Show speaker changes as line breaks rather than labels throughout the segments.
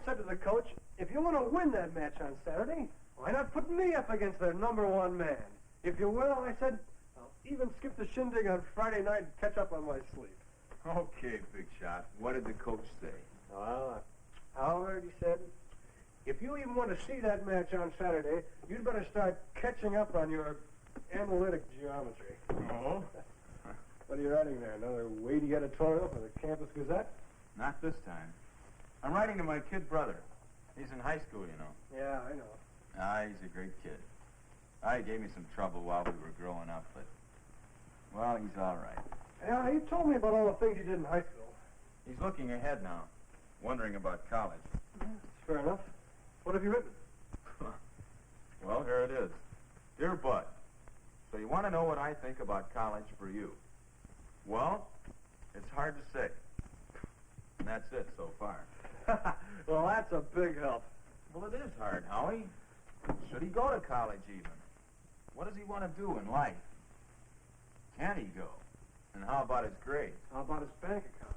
said to the coach, if you want to win that match on Saturday, why not put me up against their #1 man? If you will, I said, I'll even skip the shindig on Friday night and catch up on my sleep.
Okay, big shot. What did the coach say?
Well, Howard, he said, if you even want to see that match on Saturday, you'd better start catching up on your analytic geometry.
Oh?
What are you writing there? Another weighty editorial for the Campus Gazette?
Not this time. I'm writing to my kid brother. He's in high school, you know.
Yeah, I know.
He's a great kid. He gave me some trouble while we were growing up, but, well, he's all right.
Yeah, he told me about all the things he did in high school.
He's looking ahead now, wondering about college.
That's fair enough. What have you written?
Well, here it is. Dear Bud, so you want to know what I think about college for you? Well, it's hard to say. And that's it so far.
Well, that's a big help.
Well, it is hard, Howie. Should he go to college even? What does he want to do in life? Can he go? And how about his grades?
How about his bank account?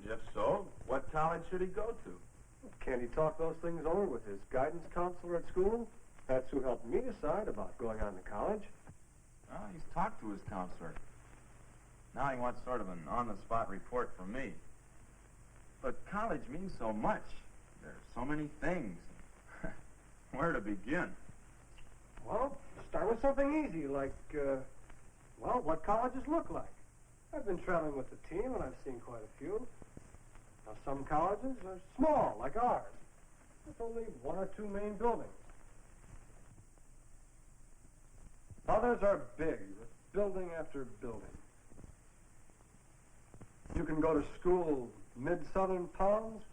And if so, what college should he go to?
Can't he talk those things over with his guidance counselor at school? That's who helped me decide about going on to college.
Well, he's talked to his counselor. Now he wants sort of an on-the-spot report from me. But college means so much. There's so many things. Where to begin?
Well, start with something easy, like, what colleges look like. I've been traveling with the team, and I've seen quite a few. Now, some colleges are small, like ours. There's only 1 or 2 main buildings. Others are big, with building after building. You can go to school mid-southern Palms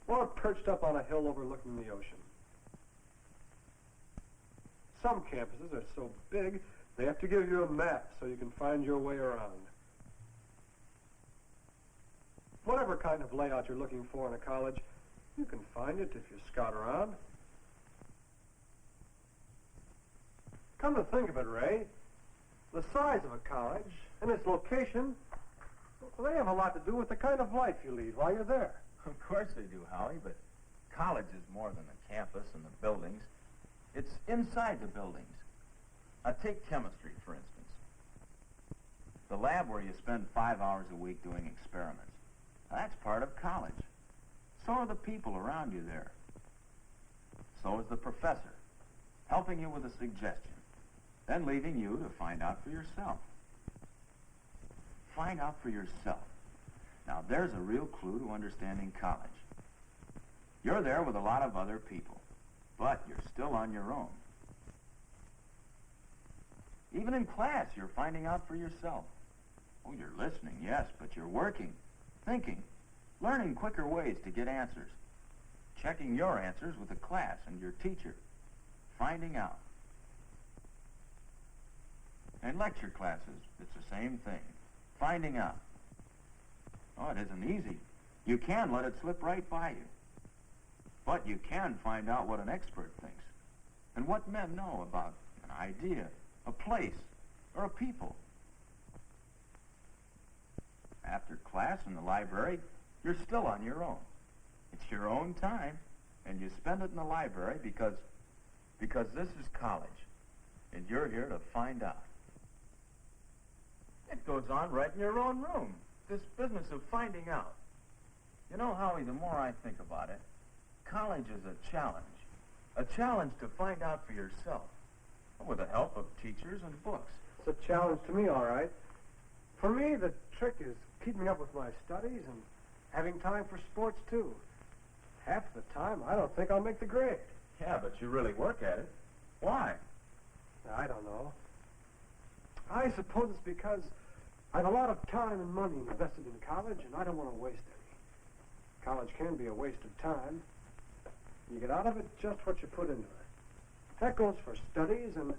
or perched up on a hill overlooking the ocean. Some campuses are so big, they have to give you a map so you can find your way around. Whatever kind of layout you're looking for in a college, you can find it if you scout around. Come to think of it, Ray, the size of a college and its location, well, they have a lot to do with the kind of life you lead while you're there.
Of course they do, Howie, but college is more than the campus and the buildings. It's inside the buildings. Take chemistry, for instance. The lab where you spend 5 hours a week doing experiments. Now, that's part of college. So are the people around you there. So is the professor, helping you with a suggestion, then leaving you to find out for yourself. Find out for yourself. Now, there's a real clue to understanding college. You're there with a lot of other people, but you're still on your own. Even in class, you're finding out for yourself. Oh, you're listening, yes, but you're working, thinking, learning quicker ways to get answers, checking your answers with the class and your teacher, finding out. In lecture classes, it's the same thing, finding out. Oh, it isn't easy. You can let it slip right by you. But you can find out what an expert thinks and what men know about an idea, a place, or a people. After class in the library, you're still on your own. It's your own time, and you spend it in the library because this is college, and you're here to find out. It goes on right in your own room, this business of finding out. You know, Howie, the more I think about it, college is a challenge to find out for yourself, with the help of teachers and books.
It's a challenge to me, all right. For me, the trick is keeping up with my studies and having time for sports, too. Half the time, I don't think I'll make the grade.
Yeah, but you really work at it. Why?
I don't know. I suppose it's because I have a lot of time and money invested in college, and I don't want to waste any. College can be a waste of time. You get out of it just what you put into it. That goes for studies and,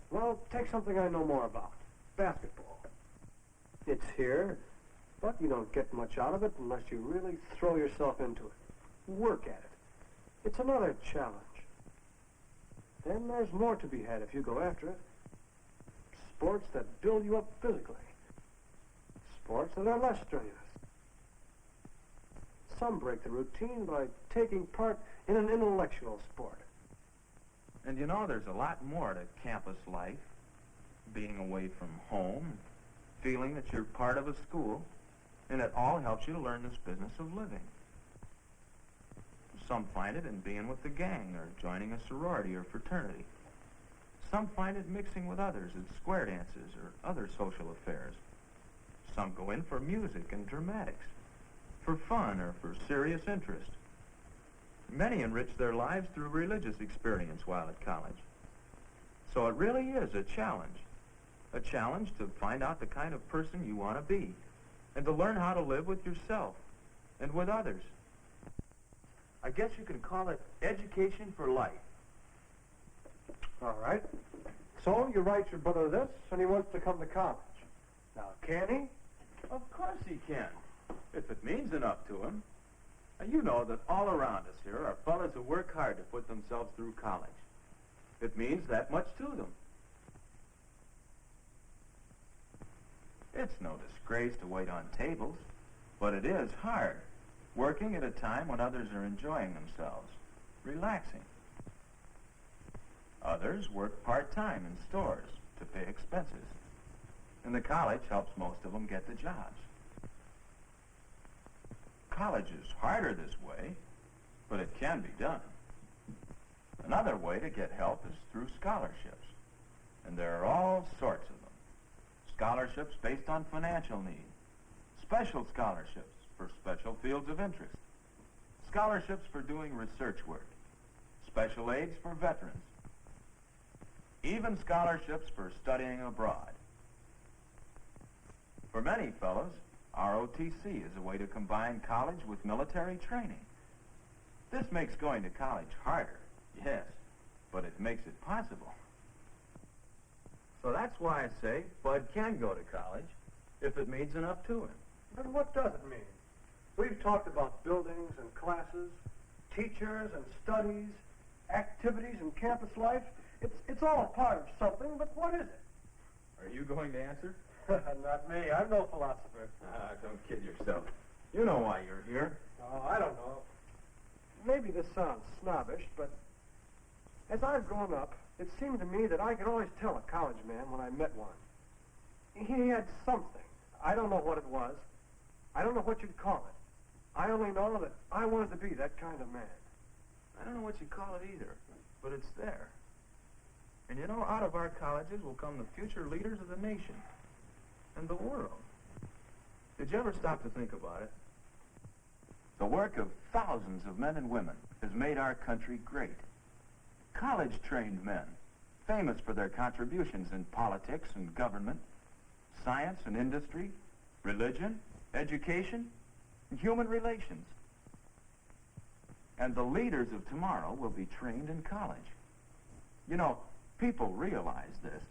well, take something I know more about. Basketball. It's here, but you don't get much out of it unless you really throw yourself into it. Work at it. It's another challenge. Then there's more to be had if you go after it. Sports that build you up physically. Sports that are less strenuous. some break the routine by taking part in an intellectual sport.
And you know, there's a lot more to campus life. Being away from home, feeling that you're part of a school, and it all helps you to learn this business of living. Some find it in being with the gang or joining a sorority or fraternity. Some find it mixing with others at square dances or other social affairs. Some go in for music and dramatics, for fun or for serious interest. Many enrich their lives through religious experience while at college. So it really is a challenge to find out the kind of person you want to be, and to learn how to live with yourself and with others. I guess you can call it education for life.
All right. So you write your brother this, and he wants to come to college. Now, can he?
Of course he can, if it means enough to him. And you know that all around us here are fellas who work hard to put themselves through college. It means that much to them. It's no disgrace to wait on tables, but it is hard, working at a time when others are enjoying themselves, relaxing. Others work part-time in stores to pay expenses, and the college helps most of them get the jobs. College is harder this way, but it can be done. Another way to get help is through scholarships, and there are all sorts of them. Scholarships based on financial need, special scholarships for special fields of interest, scholarships for doing research work, special aids for veterans, even scholarships for studying abroad. For many fellows, ROTC is a way to combine college with military training. This makes going to college harder, yes, but it makes it possible. So that's why I say Bud can go to college if it means enough to him.
But what does it mean? We've talked about buildings and classes, teachers and studies, activities and campus life. It's all a part of something, but what is it?
Are you going to answer?
Not me. I'm no philosopher.
Don't kid yourself. You know why you're here.
Oh, I don't know. Maybe this sounds snobbish, but as I've grown up, it seemed to me that I could always tell a college man when I met one. He had something. I don't know what it was. I don't know what you'd call it. I only know that I wanted to be that kind of man.
I don't know what you call it either, but it's there. And you know, out of our colleges will come the future leaders of the nation and the world. Did you ever stop to think about it? The work of thousands of men and women has made our country great. College-trained men, famous for their contributions in politics and government, science and industry, religion, education, and human relations. And the leaders of tomorrow will be trained in college. You know, people realize this.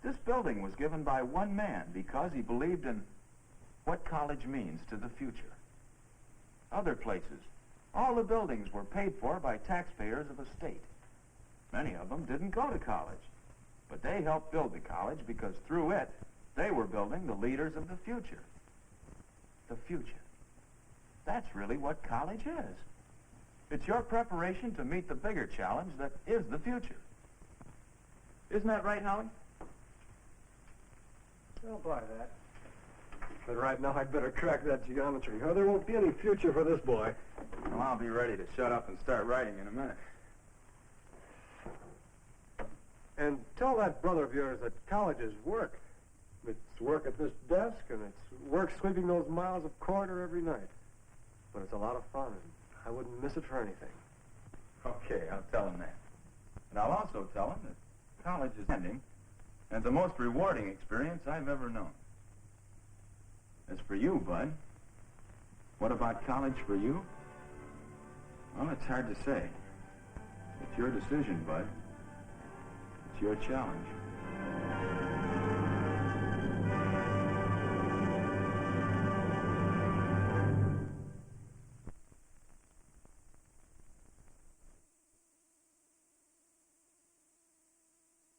This building was given by one man because he believed in what college means to the future. Other places, all the buildings were paid for by taxpayers of a state. Many of them didn't go to college, but they helped build the college because through it, they were building the leaders of the future. The future. That's really what college is. It's your preparation to meet the bigger challenge that is the future. Isn't that right, Howie?
I'll buy that. But right now, I'd better crack that geometry, or there won't be any future for this boy.
Well, I'll be ready to shut up and start writing in a minute.
And tell that brother of yours that college is work. It's work at this desk, and it's work sweeping those miles of corridor every night. But it's a lot of fun, and I wouldn't miss it for anything.
Okay, I'll tell him that. And I'll also tell him that college is ending, and the most rewarding experience I've ever known. As for you, Bud, what about college for you? Well, it's hard to say. It's your decision, Bud. It's your challenge.